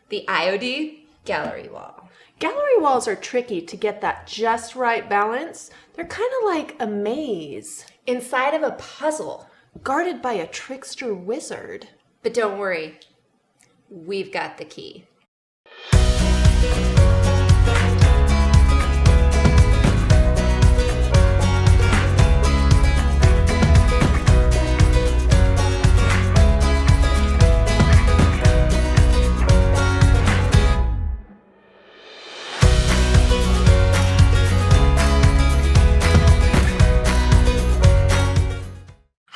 the IOD Gallery Wall. Gallery walls are tricky to get that just right balance. They're kind of like a maze. Inside of a puzzle. Guarded by a trickster wizard. But don't worry, we've got the key.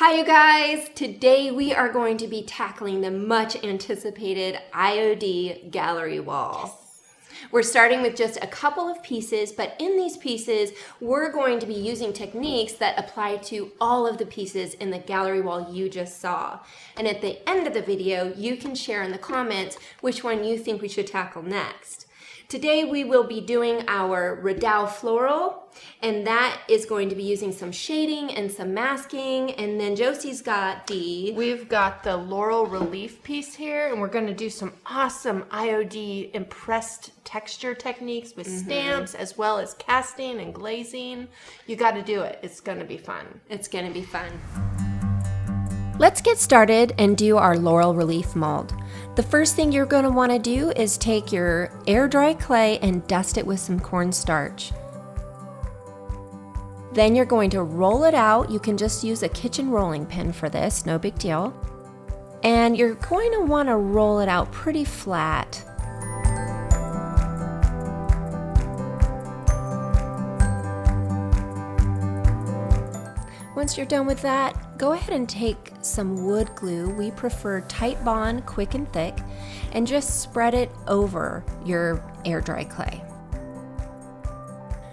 Hi you guys! Today we are going to be tackling the much anticipated IOD Gallery Wall. We're starting with just a couple of pieces, but in these pieces we're going to be using techniques that apply to all of the pieces in the gallery wall you just saw. And at the end of the video you can share in the comments which one you think we should tackle next. Today we will be doing our Redoute Floral, and that is going to be using some shading and some masking, and then Josie's got We've got the Laurel Relief piece here, and we're going to do some awesome IOD impressed texture techniques with stamps, as well as casting and glazing. You got to do it. It's going to be fun. It's going to be fun. Let's get started and do our Laurel Relief mold. The first thing you're going to want to do is take your air dry clay and dust it with some cornstarch. Then you're going to roll it out. You can just use a kitchen rolling pin for this, no big deal. And you're going to want to roll it out pretty flat. Once you're done with that, go ahead and take some wood glue. We prefer tight bond, quick and thick, and just spread it over your air dry clay.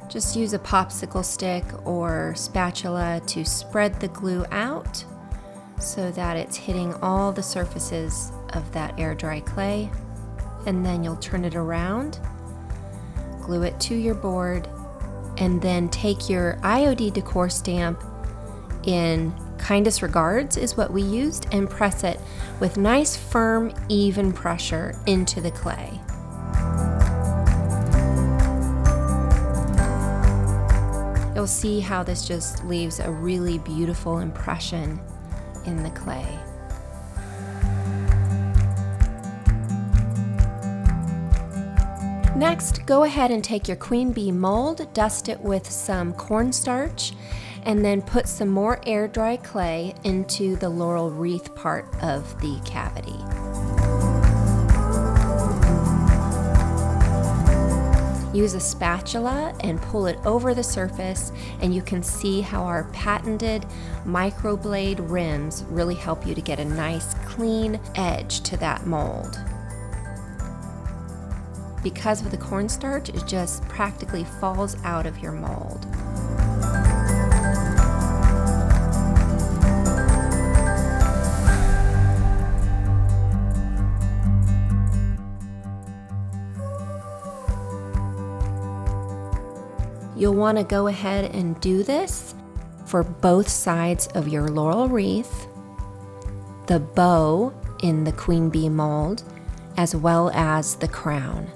Just use a popsicle stick or spatula to spread the glue out so that it's hitting all the surfaces of that air dry clay. And then you'll turn it around, glue it to your board, and then take your IOD decor stamp in Kindest Regards is what we used, and press it with nice, firm, even pressure into the clay. You'll see how this just leaves a really beautiful impression in the clay. Next, go ahead and take your queen bee mold, dust it with some cornstarch, and then put some more air dry clay into the laurel wreath part of the cavity. Use a spatula and pull it over the surface, and you can see how our patented microblade rims really help you to get a nice clean edge to that mold. Because of the cornstarch, it just practically falls out of your mold. You'll want to go ahead and do this for both sides of your laurel wreath, the bow in the queen bee mold, as well as the crown.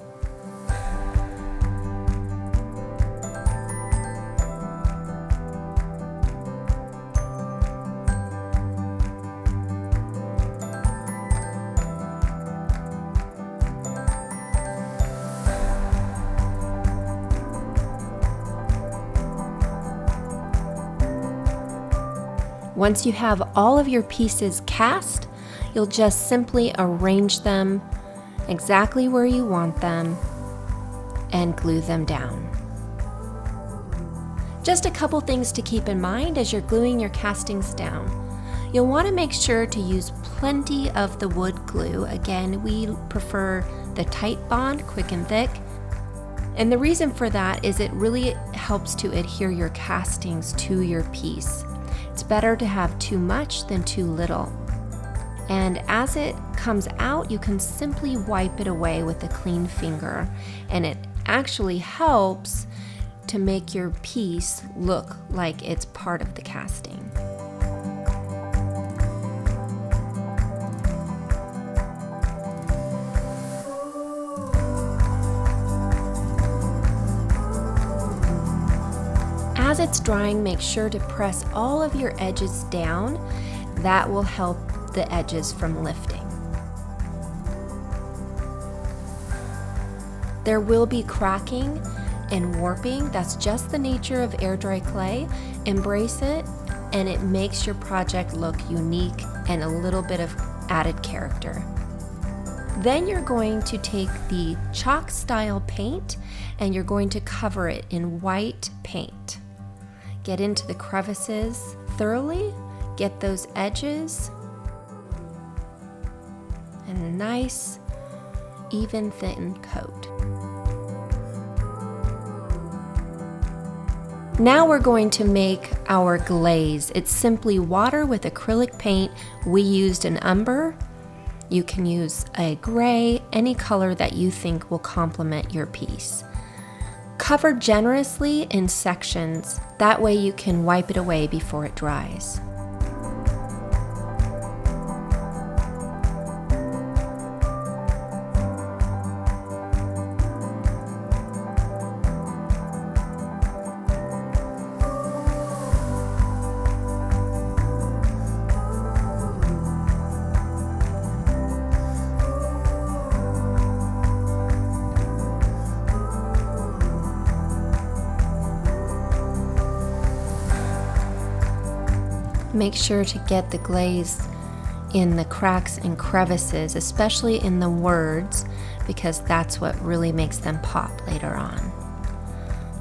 Once you have all of your pieces cast, you'll just simply arrange them exactly where you want them and glue them down. Just a couple things to keep in mind as you're gluing your castings down. You'll want to make sure to use plenty of the wood glue. Again, we prefer the tight bond, quick and thick. And the reason for that is it really helps to adhere your castings to your piece. It's better to have too much than too little. And as it comes out, you can simply wipe it away with a clean finger, and it actually helps to make your piece look like it's part of the casting. As it's drying, make sure to press all of your edges down. That will help the edges from lifting. There will be cracking and warping. That's just the nature of air dry clay. Embrace it, and it makes your project look unique and a little bit of added character. Then you're going to take the chalk style paint and you're going to cover it in white paint. Get into the crevices thoroughly, get those edges, and a nice, even, thin coat. Now we're going to make our glaze. It's simply water with acrylic paint. We used an umber. You can use a gray, any color that you think will complement your piece. Cover generously in sections. That way you can wipe it away before it dries. Make sure to get the glaze in the cracks and crevices, especially in the words, because that's what really makes them pop later on.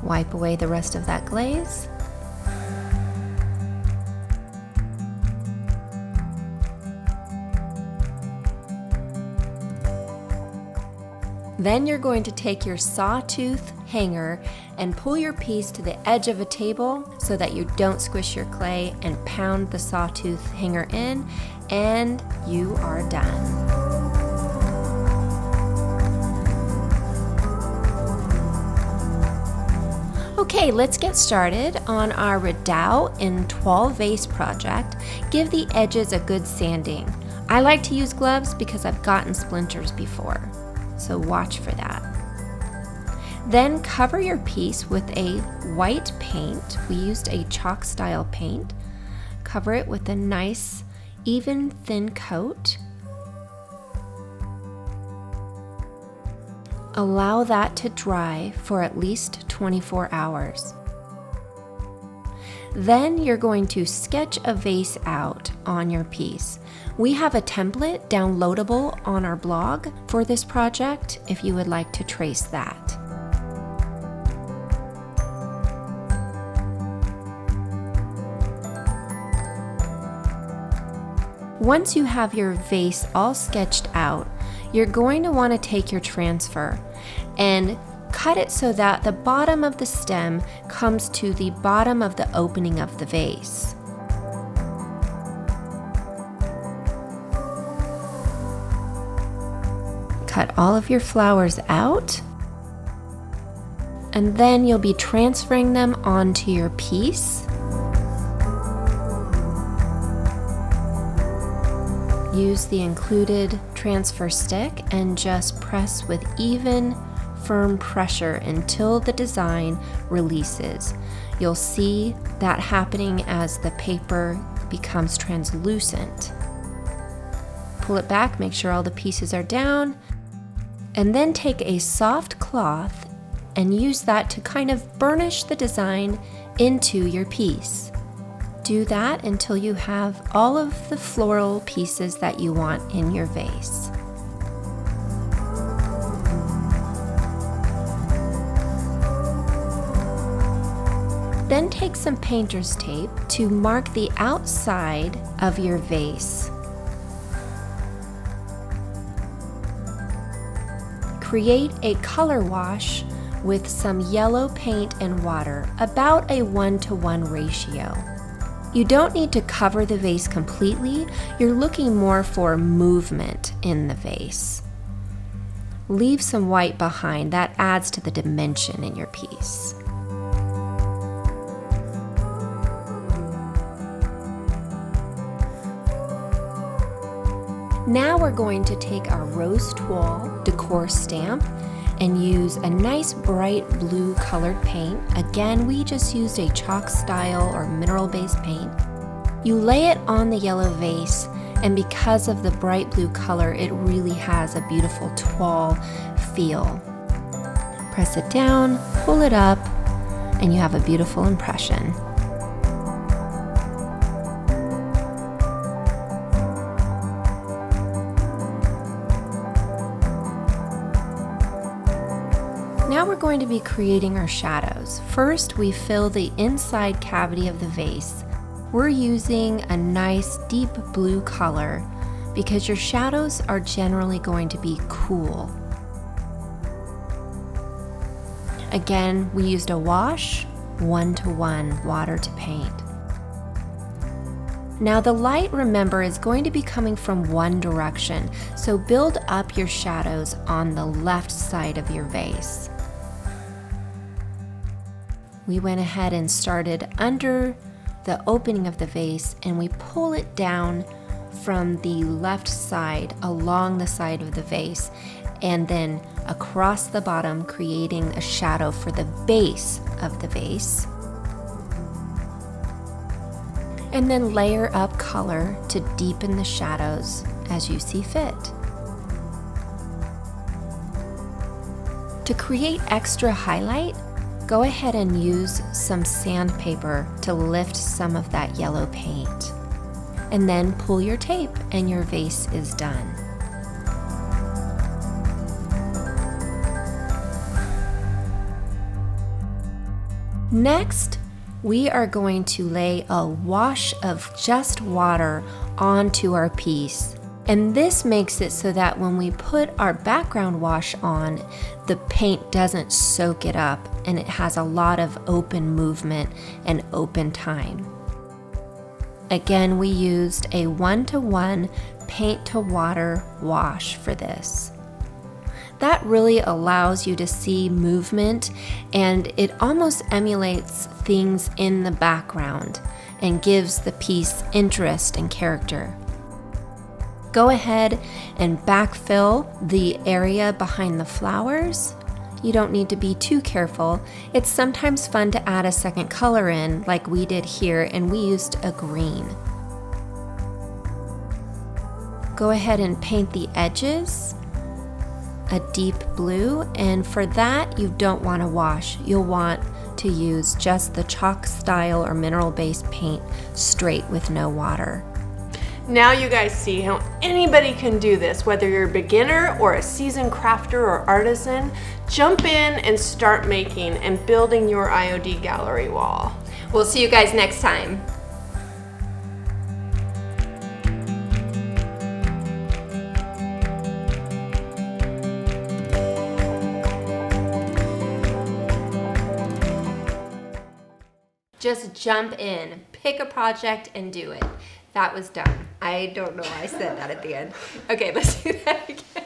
Wipe away the rest of that glaze. Then you're going to take your sawtooth hanger and pull your piece to the edge of a table so that you don't squish your clay, and pound the sawtooth hanger in, and you are done. Okay, let's get started on our Redoute in Toile Vase project. Give the edges a good sanding. I like to use gloves because I've gotten splinters before, so watch for that. Then cover your piece with a white paint. We used a chalk style paint. Cover it with a nice, even, thin coat. Allow that to dry for at least 24 hours. Then you're going to sketch a vase out on your piece. We have a template downloadable on our blog for this project if you would like to trace that. Once you have your vase all sketched out, you're going to want to take your transfer and cut it so that the bottom of the stem comes to the bottom of the opening of the vase. Cut all of your flowers out, and then you'll be transferring them onto your piece. Use the included transfer stick and just press with even, firm pressure until the design releases. You'll see that happening as the paper becomes translucent. Pull it back, make sure all the pieces are down, and then take a soft cloth and use that to kind of burnish the design into your piece. Do that until you have all of the floral pieces that you want in your vase. Then take some painter's tape to mark the outside of your vase. Create a color wash with some yellow paint and water, about a 1-to-1 ratio. You don't need to cover the vase completely. You're looking more for movement in the vase. Leave some white behind. That adds to the dimension in your piece. Now we're going to take our rose toile decor stamp and use a nice bright blue colored paint. Again, we just used a chalk style or mineral-based paint. You lay it on the yellow vase, and because of the bright blue color, it really has a beautiful toile feel. Press it down, pull it up, and you have a beautiful impression. Now we're going to be creating our shadows. First, we fill the inside cavity of the vase. We're using a nice deep blue color because your shadows are generally going to be cool. Again, we used a wash, 1-to-1 water to paint. Now the light, remember, is going to be coming from one direction, so build up your shadows on the left side of your vase. We went ahead and started under the opening of the vase, and we pull it down from the left side along the side of the vase and then across the bottom, creating a shadow for the base of the vase. And then layer up color to deepen the shadows as you see fit. To create extra highlight, go ahead and use some sandpaper to lift some of that yellow paint. And then pull your tape and your vase is done. Next, we are going to lay a wash of just water onto our piece. And this makes it so that when we put our background wash on, the paint doesn't soak it up and it has a lot of open movement and open time. Again, we used a 1-to-1 paint to water wash for this. That really allows you to see movement, and it almost emulates things in the background and gives the piece interest and character. Go ahead and backfill the area behind the flowers. You don't need to be too careful. It's sometimes fun to add a second color in, like we did here, and we used a green. Go ahead and paint the edges a deep blue, and for that you don't want to wash. You'll want to use just the chalk style or mineral-based paint straight with no water. Now you guys see how anybody can do this, whether you're a beginner or a seasoned crafter or artisan. Jump in and start making and building your IOD gallery wall. We'll see you guys next time. Just jump in, pick a project and do it. That was done. I don't know why I said that at the end. Okay, let's do that again.